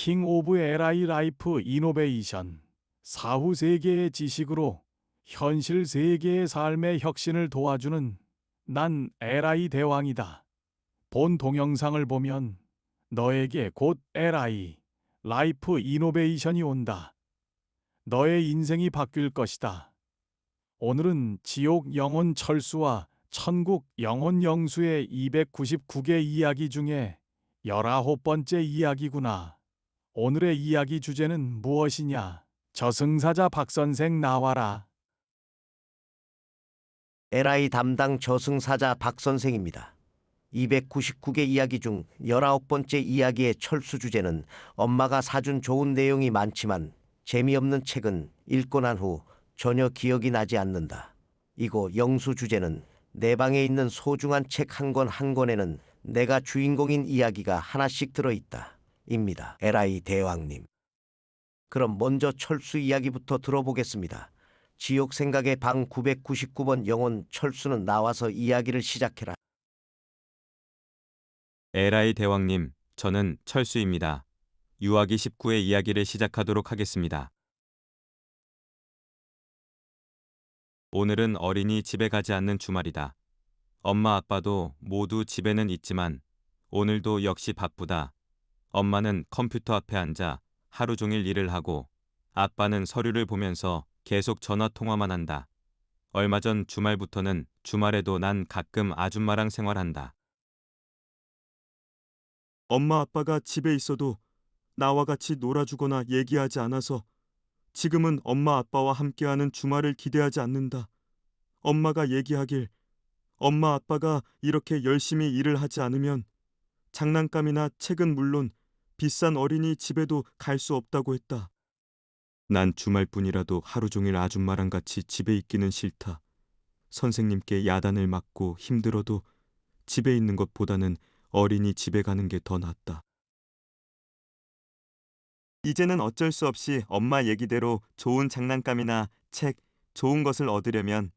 킹 오브 LI 라이프 이노베이션, 사후 세계의 지식으로 현실 세계의 삶의 혁신을 도와주는 난 LI 대왕이다. 본 동영상을 보면 너에게 곧 LI 라이프 이노베이션이 온다. 너의 인생이 바뀔 것이다. 오늘은 지옥 영혼 철수와 천국 영혼 영수의 299개 이야기 중에 19번째 이야기구나. 오늘의 이야기 주제는 무엇이냐? 저승사자 박선생 나와라. LI 담당 저승사자 박선생입니다. 299개 이야기 중 19번째 이야기의 철수 주제는 엄마가 사준 좋은 내용이 많지만 재미없는 책은 읽고 난 후 전혀 기억이 나지 않는다. 이고 영수 주제는 내 방에 있는 소중한 책 한 권 한 권에는 내가 주인공인 이야기가 하나씩 들어있다. 입니다. LI 대왕님. 그럼 먼저 철수 이야기부터 들어보겠습니다. 지옥 생각의 방 999번 영혼 철수는 나와서 이야기를 시작해라. LI 대왕님, 저는 철수입니다. 유아기 19의 이야기를 시작하도록 하겠습니다. 오늘은 어린이 집에 가지 않는 주말이다. 엄마 아빠도 모두 집에는 있지만 오늘도 역시 바쁘다. 엄마는 컴퓨터 앞에 앉아 하루 종일 일을 하고 아빠는 서류를 보면서 계속 전화 통화만 한다. 얼마 전 주말부터는 주말에도 난 가끔 아줌마랑 생활한다. 엄마 아빠가 집에 있어도 나와 같이 놀아주거나 얘기하지 않아서 지금은 엄마 아빠와 함께하는 주말을 기대하지 않는다. 엄마가 얘기하길 엄마 아빠가 이렇게 열심히 일을 하지 않으면 장난감이나 책은 물론 비싼 어린이 집에도 갈 수 없다고 했다. 난 주말뿐이라도 하루 종일 아줌마랑 같이 집에 있기는 싫다. 선생님께 야단을 맞고 힘들어도 집에 있는 것보다는 어린이 집에 가는 게 더 낫다. 이제는 어쩔 수 없이 엄마 얘기대로 좋은 장난감이나 책, 좋은 것을 얻으려면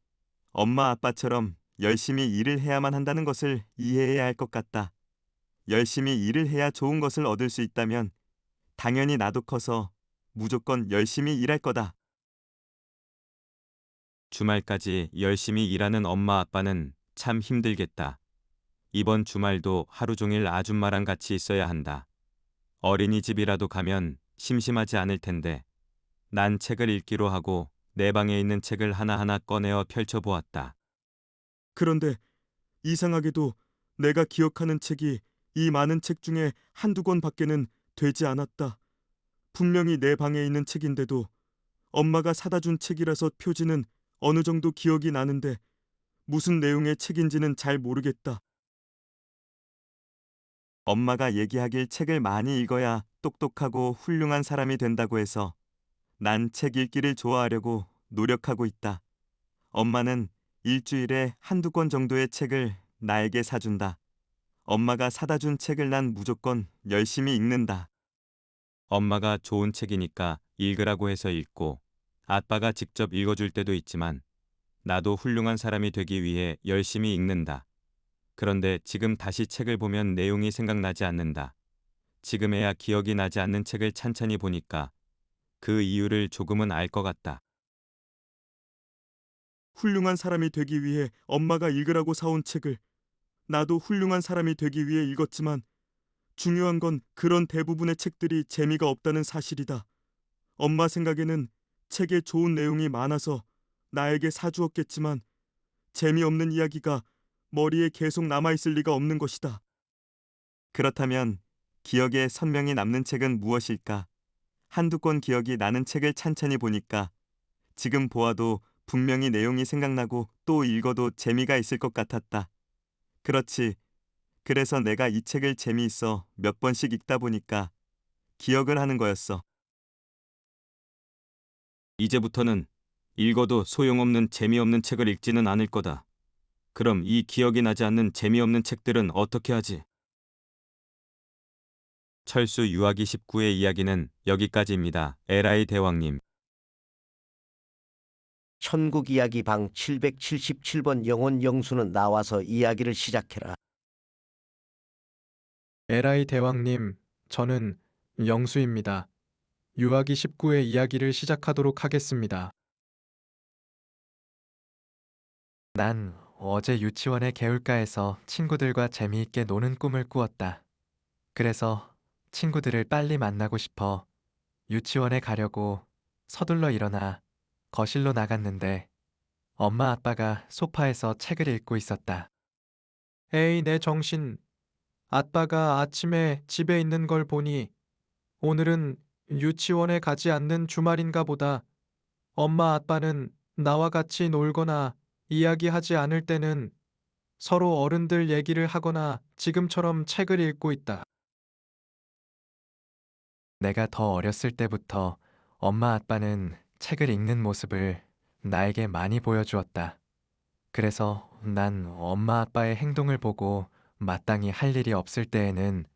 엄마 아빠처럼 열심히 일을 해야만 한다는 것을 이해해야 할 것 같다. 열심히 일을 해야 좋은 것을 얻을 수 있다면 당연히 나도 커서 무조건 열심히 일할 거다. 주말까지 열심히 일하는 엄마 아빠는 참 힘들겠다. 이번 주말도 하루 종일 아줌마랑 같이 있어야 한다. 어린이집이라도 가면 심심하지 않을 텐데. 난 책을 읽기로 하고 내 방에 있는 책을 하나하나 꺼내어 펼쳐보았다. 그런데 이상하게도 내가 기억하는 책이 이 많은 책 중에 한두 권밖에는 되지 않았다. 분명히 내 방에 있는 책인데도 엄마가 사다 준 책이라서 표지는 어느 정도 기억이 나는데 무슨 내용의 책인지는 잘 모르겠다. 엄마가 얘기하길 책을 많이 읽어야 똑똑하고 훌륭한 사람이 된다고 해서 난 책 읽기를 좋아하려고 노력하고 있다. 엄마는 일주일에 한두 권 정도의 책을 나에게 사준다. 엄마가 사다 준 책을 난 무조건 열심히 읽는다. 엄마가 좋은 책이니까 읽으라고 해서 읽고 아빠가 직접 읽어줄 때도 있지만 나도 훌륭한 사람이 되기 위해 열심히 읽는다. 그런데 지금 다시 책을 보면 내용이 생각나지 않는다. 지금에야 기억이 나지 않는 책을 찬찬히 보니까 그 이유를 조금은 알 것 같다. 훌륭한 사람이 되기 위해 엄마가 읽으라고 사온 책을 나도 훌륭한 사람이 되기 위해 읽었지만 중요한 건 그런 대부분의 책들이 재미가 없다는 사실이다. 엄마 생각에는 책에 좋은 내용이 많아서 나에게 사주었겠지만 재미없는 이야기가 머리에 계속 남아있을 리가 없는 것이다. 그렇다면 기억에 선명히 남는 책은 무엇일까? 한두 권 기억이 나는 책을 찬찬히 보니까 지금 보아도 분명히 내용이 생각나고 또 읽어도 재미가 있을 것 같았다. 그렇지. 그래서 내가 이 책을 재미있어 몇 번씩 읽다 보니까 기억을 하는 거였어. 이제부터는 읽어도 소용없는 재미없는 책을 읽지는 않을 거다. 그럼 이 기억이 나지 않는 재미없는 책들은 어떻게 하지? 철수 유아기 19의 이야기는 여기까지입니다. LI 대왕님. 천국 이야기 방 777번 영혼 영수는 나와서 이야기를 시작해라. LI 대왕님, 저는 영수입니다. 유아기 19의 이야기를 시작하도록 하겠습니다. 난 어제 유치원의 개울가에서 친구들과 재미있게 노는 꿈을 꾸었다. 그래서 친구들을 빨리 만나고 싶어 유치원에 가려고 서둘러 일어나 거실로 나갔는데 엄마 아빠가 소파에서 책을 읽고 있었다. 에이, 내 정신. 아빠가 아침에 집에 있는 걸 보니 오늘은 유치원에 가지 않는 주말인가 보다. 엄마 아빠는 나와 같이 놀거나 이야기하지 않을 때는 서로 어른들 얘기를 하거나 지금처럼 책을 읽고 있다. 내가 더 어렸을 때부터 엄마 아빠는 책을 읽는 모습을 나에게 많이 보여주었다. 그래서 난 엄마 아빠의 행동을 보고 마땅히 할 일이 없을 때에는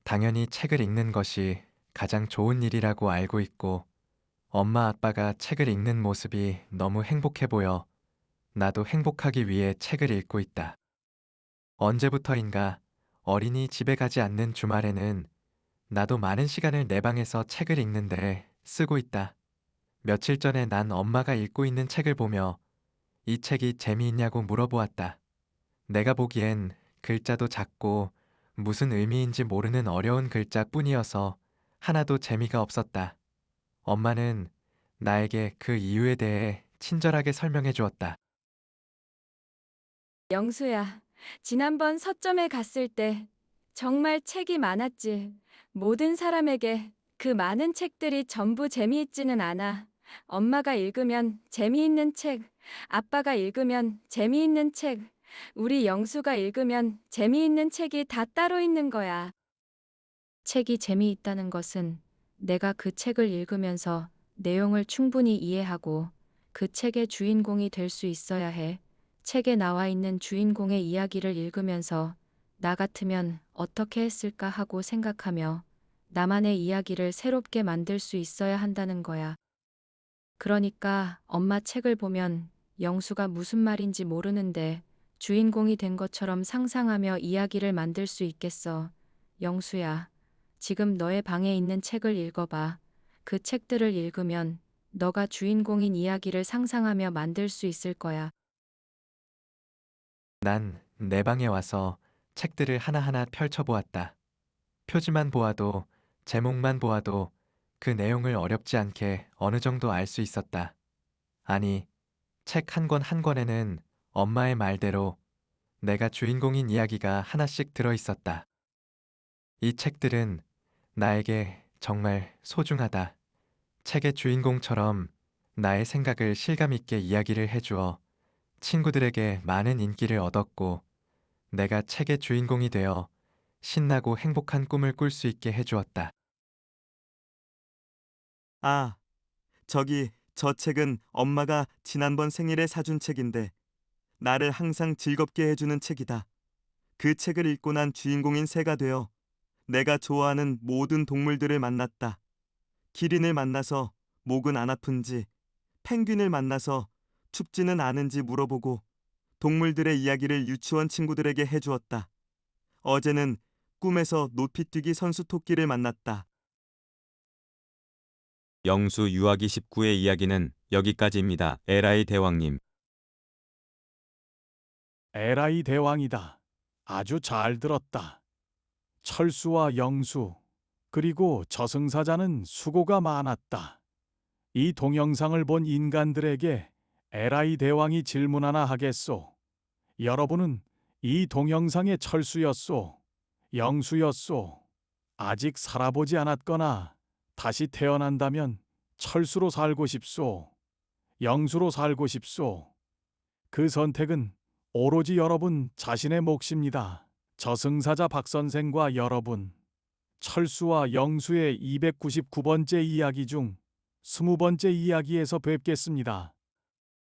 당연히 책을 읽는 것이 가장 좋은 일이라고 알고 있고, 엄마 아빠가 책을 읽는 모습이 너무 행복해 보여 나도 행복하기 위해 책을 읽고 있다. 언제부터인가 어린이 집에 가지 않는 주말에는 나도 많은 시간을 내 방에서 책을 읽는데 쓰고 있다. 며칠 전에 난 엄마가 읽고 있는 책을 보며 이 책이 재미있냐고 물어보았다. 내가 보기엔 글자도 작고 무슨 의미인지 모르는 어려운 글자뿐이어서 하나도 재미가 없었다. 엄마는 나에게 그 이유에 대해 친절하게 설명해 주었다. 영수야, 지난번 서점에 갔을 때 정말 책이 많았지. 모든 사람에게 그 많은 책들이 전부 재미있지는 않아. 엄마가 읽으면 재미있는 책, 아빠가 읽으면 재미있는 책, 우리 영수가 읽으면 재미있는 책이 다 따로 있는 거야. 책이 재미있다는 것은 내가 그 책을 읽으면서 내용을 충분히 이해하고 그 책의 주인공이 될 수 있어야 해. 책에 나와 있는 주인공의 이야기를 읽으면서 나 같으면 어떻게 했을까 하고 생각하며 나만의 이야기를 새롭게 만들 수 있어야 한다는 거야. 그러니까 엄마 책을 보면 영수가 무슨 말인지 모르는데 주인공이 된 것처럼 상상하며 이야기를 만들 수 있겠어. 영수야, 지금 너의 방에 있는 책을 읽어봐. 그 책들을 읽으면 너가 주인공인 이야기를 상상하며 만들 수 있을 거야. 난 내 방에 와서 책들을 하나하나 펼쳐보았다. 표지만 보아도, 제목만 보아도 그 내용을 어렵지 않게 어느 정도 알 수 있었다. 아니, 책 한 권 한 권에는 엄마의 말대로 내가 주인공인 이야기가 하나씩 들어 있었다. 이 책들은 나에게 정말 소중하다. 책의 주인공처럼 나의 생각을 실감 있게 이야기를 해주어 친구들에게 많은 인기를 얻었고, 내가 책의 주인공이 되어 신나고 행복한 꿈을 꿀 수 있게 해주었다. 아, 저기 저 책은 엄마가 지난번 생일에 사준 책인데 나를 항상 즐겁게 해주는 책이다. 그 책을 읽고 난 주인공인 새가 되어 내가 좋아하는 모든 동물들을 만났다. 기린을 만나서 목은 안 아픈지, 펭귄을 만나서 춥지는 않은지 물어보고 동물들의 이야기를 유치원 친구들에게 해주었다. 어제는 꿈에서 높이뛰기 선수 토끼를 만났다. 영수 유아기 19의 이야기는 여기까지입니다. 에라이 대왕님. 에라이 대왕이다. 아주 잘 들었다. 철수와 영수, 그리고 저승사자는 수고가 많았다. 이 동영상을 본 인간들에게 에라이 대왕이 질문 하나 하겠소. 여러분은 이 동영상의 철수였소, 영수였소, 아직 살아보지 않았거나 다시 태어난다면 철수로 살고 싶소, 영수로 살고 싶소. 그 선택은 오로지 여러분 자신의 몫입니다. 저승사자 박선생과 여러분, 철수와 영수의 299번째 이야기 중 20번째 이야기에서 뵙겠습니다.